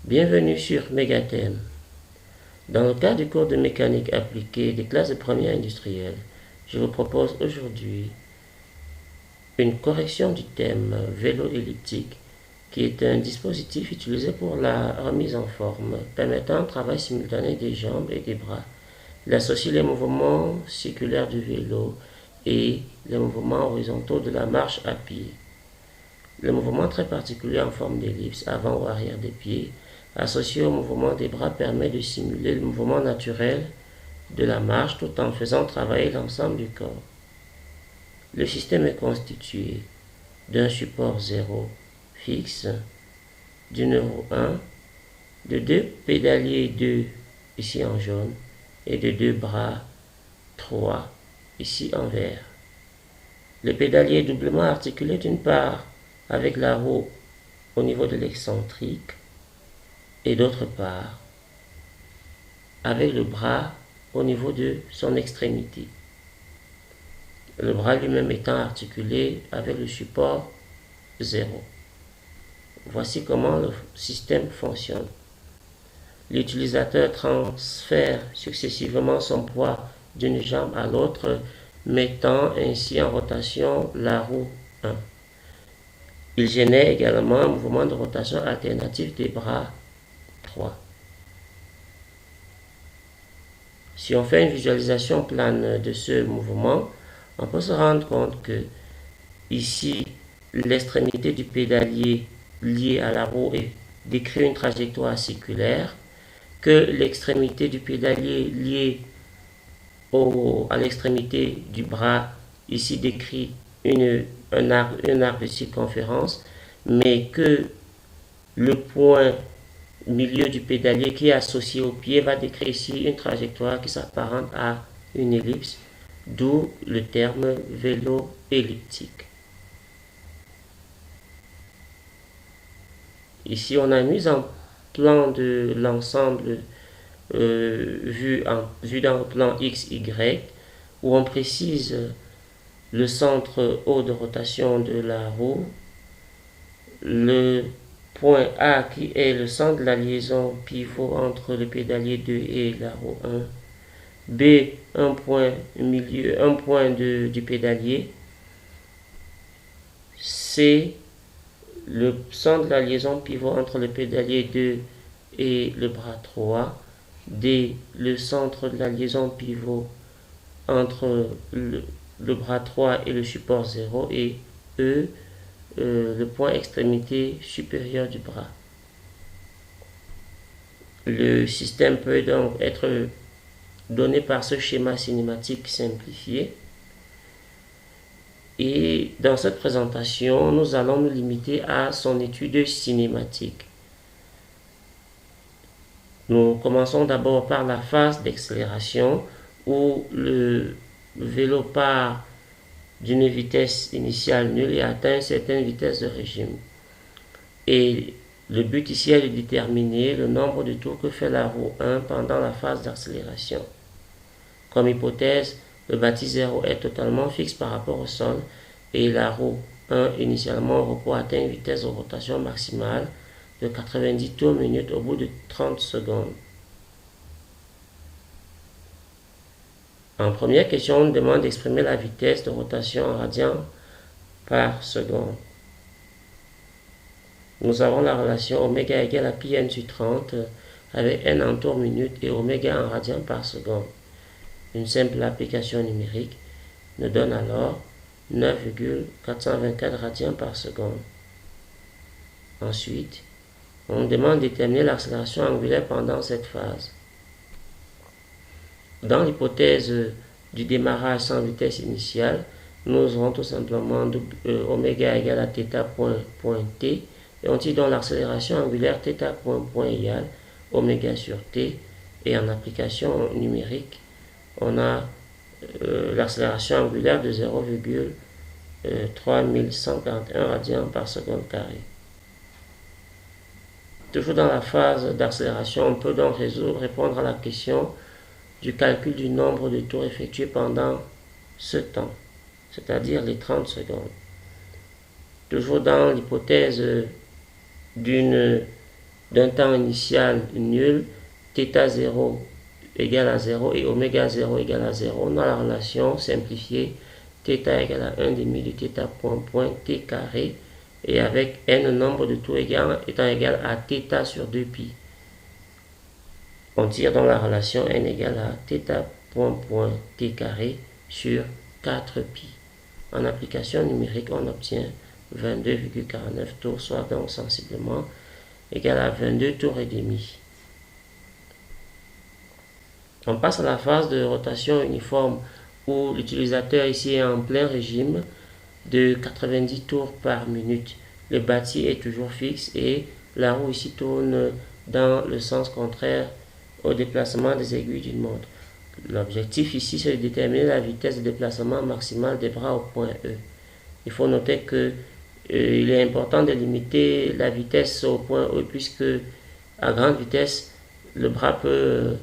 Bienvenue sur Mégathème. Dans le cadre du cours de mécanique appliquée des classes de première industrielle, je vous propose aujourd'hui une correction du thème vélo elliptique, qui est un dispositif utilisé pour la remise en forme, permettant un travail simultané des jambes et des bras. Il associe les mouvements circulaires du vélo et les mouvements horizontaux de la marche à pied. Le mouvement très particulier en forme d'ellipse, avant ou arrière des pieds, associé au mouvement des bras, permet de simuler le mouvement naturel de la marche tout en faisant travailler l'ensemble du corps. Le système est constitué d'un support 0 fixe, d'une roue 1, de deux pédaliers 2 ici en jaune et de deux bras 3 ici en vert. Le pédalier est doublement articulé d'une part avec la roue au niveau de l'excentrique et d'autre part avec le bras au niveau de son extrémité. Le bras lui-même étant articulé avec le support 0. Voici comment le système fonctionne. L'utilisateur transfère successivement son poids d'une jambe à l'autre, mettant ainsi en rotation la roue 1. Il génère également un mouvement de rotation alternatif des bras 3. Si on fait une visualisation plane de ce mouvement, on peut se rendre compte que ici, l'extrémité du pédalier liée à la roue décrit une trajectoire circulaire, que l'extrémité du pédalier liée à l'extrémité du bras ici décrit un arc de circonférence, mais que le point milieu du pédalier qui est associé au pied va décrire ici une trajectoire qui s'apparente à une ellipse, d'où le terme vélo elliptique. Ici, on a mis en plan de l'ensemble vu dans le plan XY, où on précise le centre haut de rotation de la roue, le point A qui est le centre de la liaison pivot entre le pédalier 2 et la roue 1, B un point milieu, un point du pédalier, C le centre de la liaison pivot entre le pédalier 2 et le bras 3, D le centre de la liaison pivot entre le bras 3 et le support 0, et E le point extrémité supérieure du bras. Le système peut donc être donné par ce schéma cinématique simplifié. Et dans cette présentation, nous allons nous limiter à son étude cinématique. Nous commençons d'abord par la phase d'accélération, où le vélo part d'une vitesse initiale nulle et atteint une certaine vitesse de régime. Et le but ici est de déterminer le nombre de tours que fait la roue 1 pendant la phase d'accélération. Comme hypothèse, le bâti 0 est totalement fixe par rapport au sol et la roue 1 initialement au repos atteint une vitesse de rotation maximale de 90 tours minutes au bout de 30 secondes. En première question, on demande d'exprimer la vitesse de rotation en radians par seconde. Nous avons la relation ω égale à pi n sur 30 avec n en tours minutes et ω en radians par seconde. Une simple application numérique nous donne alors 9,424 radians par seconde. Ensuite, on demande de déterminer l'accélération angulaire pendant cette phase. Dans l'hypothèse du démarrage sans vitesse initiale, nous aurons tout simplement ω égale à θ point t, et on tire donc l'accélération angulaire θ point égale ω sur t, et en application numérique, on a l'accélération angulaire de 0,3141 radians par seconde carré. Toujours dans la phase d'accélération, on peut donc répondre à la question du calcul du nombre de tours effectués pendant ce temps, c'est-à-dire les 30 secondes. Toujours dans l'hypothèse d'une d'un temps initial nul, θ0 égale à 0 et oméga 0 égale à 0, dans la relation simplifiée, θ égale à 1 demi de θ point t carré, et avec n nombre de taux étant égal à θ sur 2π. On tire dans la relation n égale à θ point t carré sur 4π. En application numérique, on obtient 22,49 tours, soit donc sensiblement égal à 22 tours et demi. On passe à la phase de rotation uniforme où l'utilisateur ici est en plein régime de 90 tours par minute. Le bâti est toujours fixe et la roue ici tourne dans le sens contraire au déplacement des aiguilles d'une montre. L'objectif ici, c'est de déterminer la vitesse de déplacement maximale des bras au point E. Il faut noter que il est important de limiter la vitesse au point E puisque à grande vitesse, le bras peut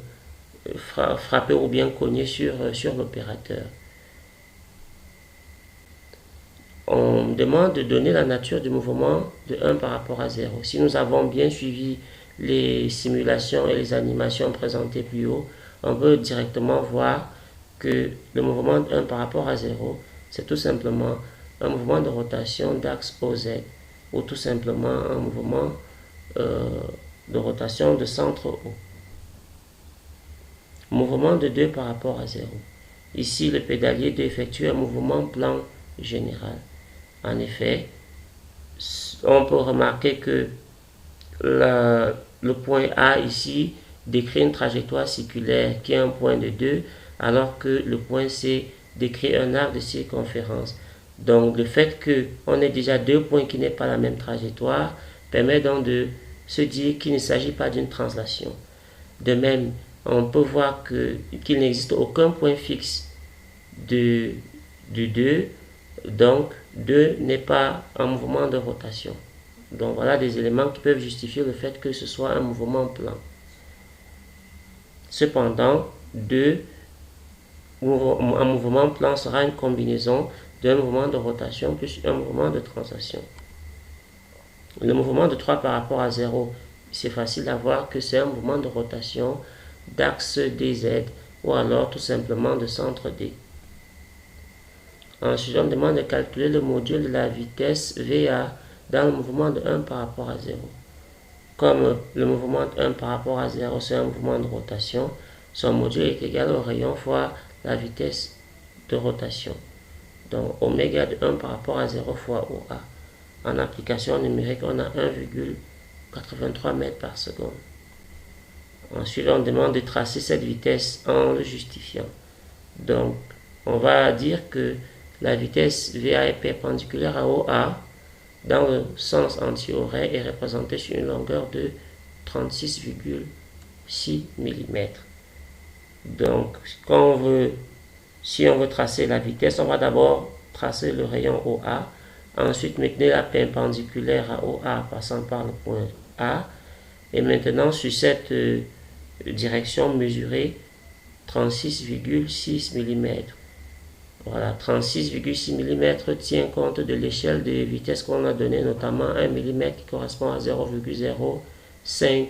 frapper ou bien cogner sur l'opérateur. On demande de donner la nature du mouvement de 1 par rapport à 0. Si nous avons bien suivi les simulations et les animations présentées plus haut, on peut directement voir que le mouvement de 1 par rapport à 0, c'est tout simplement un mouvement de rotation d'axe OZ, ou tout simplement un mouvement de rotation de centre O. Mouvement de 2 par rapport à 0. Ici, le pédalier doit effectuer un mouvement plan général. En effet, on peut remarquer que le point A ici décrit une trajectoire circulaire qui est un point de 2, alors que le point C décrit un arc de circonférence. Donc le fait qu'on ait déjà deux points qui n'aient pas la même trajectoire permet donc de se dire qu'il ne s'agit pas d'une translation. De même, on peut voir qu'il n'existe aucun point fixe de 2, donc 2 n'est pas un mouvement de rotation. Donc voilà des éléments qui peuvent justifier le fait que ce soit un mouvement plan. Cependant, un mouvement plan sera une combinaison d'un mouvement de rotation plus un mouvement de translation. Le mouvement de 3 par rapport à 0, c'est facile à voir que c'est un mouvement de rotation d'axe DZ ou alors tout simplement de centre D. Ensuite, on demande de calculer le module de la vitesse VA dans le mouvement de 1 par rapport à 0. Comme le mouvement de 1 par rapport à 0, c'est un mouvement de rotation, son module est égal au rayon fois la vitesse de rotation. Donc, oméga de 1 par rapport à 0 fois OA. En application numérique, on a 1,83 mètres par seconde. Ensuite, on demande de tracer cette vitesse en le justifiant. Donc, on va dire que la vitesse VA est perpendiculaire à OA dans le sens anti-horaire est représentée sur une longueur de 36,6 mm. Donc, si on veut tracer la vitesse, on va d'abord tracer le rayon OA, ensuite maintenir la perpendiculaire à OA passant par le point A, et maintenant sur cette direction mesurer 36,6 mm. Voilà, 36,6 mm tient compte de l'échelle de vitesse qu'on a donnée, notamment 1 mm qui correspond à 0,05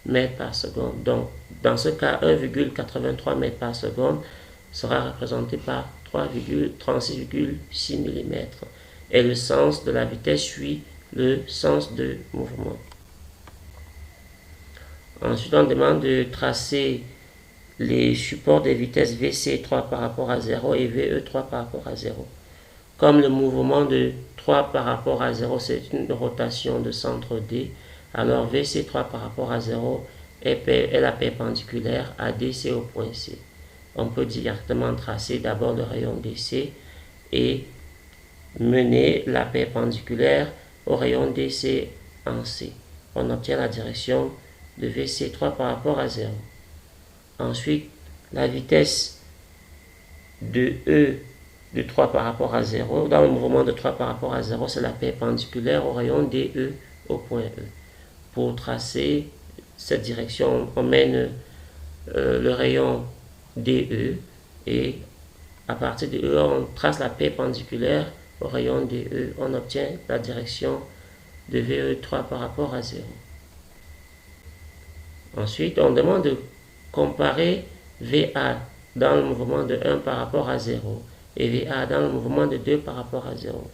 m par seconde. Donc, dans ce cas, 1,83 m par seconde sera représenté par 36,6 mm. Et le sens de la vitesse suit le sens de mouvement. Ensuite, on demande de tracer les supports des vitesses VC3 par rapport à 0 et VE3 par rapport à 0. Comme le mouvement de 3 par rapport à 0, c'est une rotation de centre D, alors VC3 par rapport à 0 est la perpendiculaire à DC au point C. On peut directement tracer d'abord le rayon DC et mener la perpendiculaire au rayon DC en C. On obtient la direction de VC3 par rapport à 0. Ensuite, la vitesse de E de 3 par rapport à 0, dans le mouvement de 3 par rapport à 0, c'est la perpendiculaire au rayon DE au point E. Pour tracer cette direction, on mène le rayon DE et à partir de E, on trace la perpendiculaire au rayon DE, on obtient la direction de VE3 par rapport à 0. Ensuite, on demande de comparer VA dans le mouvement de 1 par rapport à 0 et VA dans le mouvement de 2 par rapport à 0.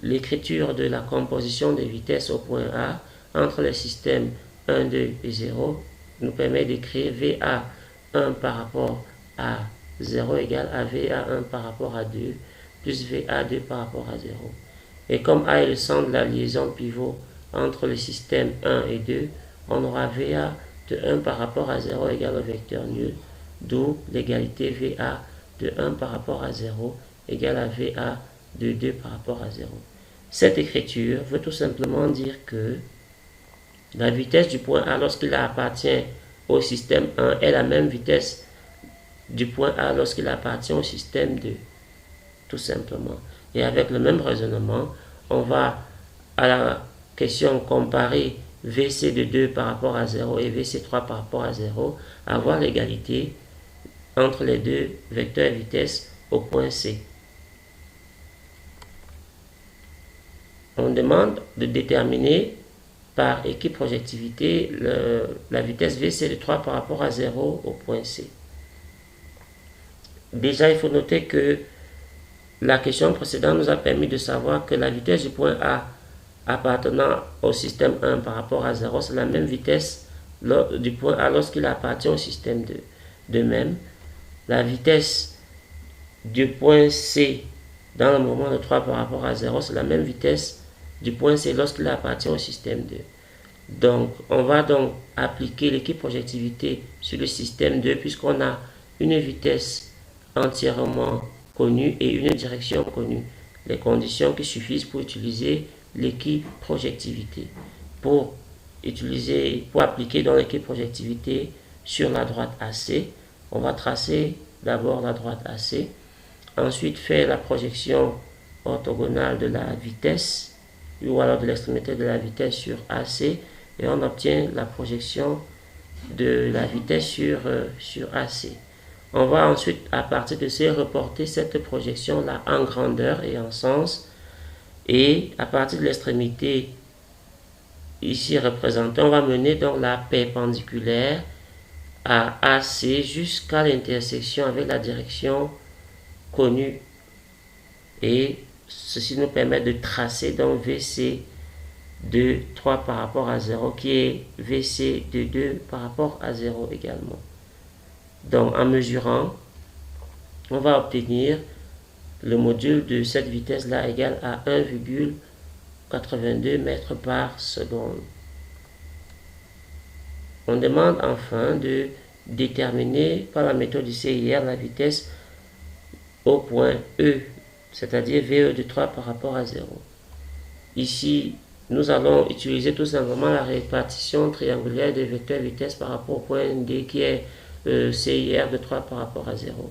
L'écriture de la composition des vitesses au point A entre les systèmes 1, 2 et 0 nous permet d'écrire VA 1 par rapport à 0 égale à VA 1 par rapport à 2 plus VA 2 par rapport à 0. Et comme A est le centre de la liaison pivot entre le système 1 et 2, on aura VA de 1 par rapport à 0 égale au vecteur nul, d'où l'égalité VA de 1 par rapport à 0 égale à VA de 2 par rapport à 0. Cette écriture veut tout simplement dire que la vitesse du point A lorsqu'il appartient au système 1 est la même vitesse du point A lorsqu'il appartient au système 2, tout simplement. Et avec le même raisonnement, on va à la question comparer VC de 2 par rapport à 0 et VC3 par rapport à 0, avoir l'égalité entre les deux vecteurs vitesse au point C. On demande de déterminer par équiprojectivité la vitesse VC de 3 par rapport à 0 au point C. Déjà, il faut noter que la question précédente nous a permis de savoir que la vitesse du point A appartenant au système 1 par rapport à 0, c'est la même vitesse du point A lorsqu'il appartient au système 2. De même, la vitesse du point C dans le moment de 3 par rapport à 0, c'est la même vitesse du point C lorsqu'il appartient au système 2. Donc, on va donc appliquer l'équiprojectivité sur le système 2 puisqu'on a une vitesse entièrement connue et une direction connue. Les conditions qui suffisent pour utiliser l'équiprojectivité. Pour appliquer dans l'équiprojectivité sur la droite AC, on va tracer d'abord la droite AC, ensuite faire la projection orthogonale de la vitesse ou alors de l'extrémité de la vitesse sur AC et on obtient la projection de la vitesse sur AC. On va ensuite, à partir de C, reporter cette projection-là en grandeur et en sens. Et à partir de l'extrémité ici représentée, on va mener donc la perpendiculaire à AC jusqu'à l'intersection avec la direction connue. Et ceci nous permet de tracer donc VC de 3 par rapport à 0 qui est VC de 2 par rapport à 0 également. Donc en mesurant, on va obtenir le module de cette vitesse-là égal à 1,82 mètres par seconde. On demande enfin de déterminer par la méthode du CIR la vitesse au point E, c'est-à-dire VE de 3 par rapport à 0. Ici, nous allons utiliser tout simplement la répartition triangulaire des vecteurs vitesse par rapport au point D qui est CIR de 3 par rapport à 0.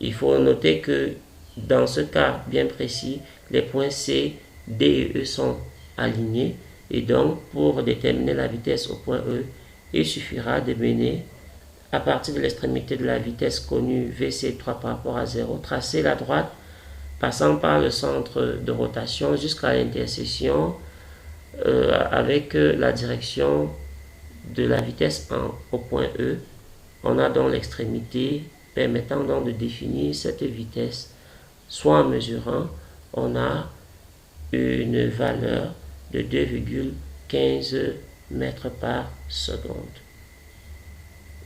Il faut noter que dans ce cas bien précis, les points C, D et E sont alignés et donc pour déterminer la vitesse au point E, il suffira de mener à partir de l'extrémité de la vitesse connue VC3 par rapport à 0, tracer la droite passant par le centre de rotation jusqu'à l'intersection avec la direction de la vitesse au point E. On a donc l'extrémité permettant donc de définir cette vitesse. Soit en mesurant, on a une valeur de 2,15 mètres par seconde.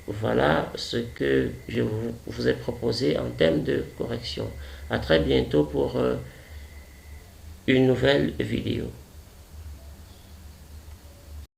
Voilà ce que je vous ai proposé en termes de correction. À très bientôt pour une nouvelle vidéo.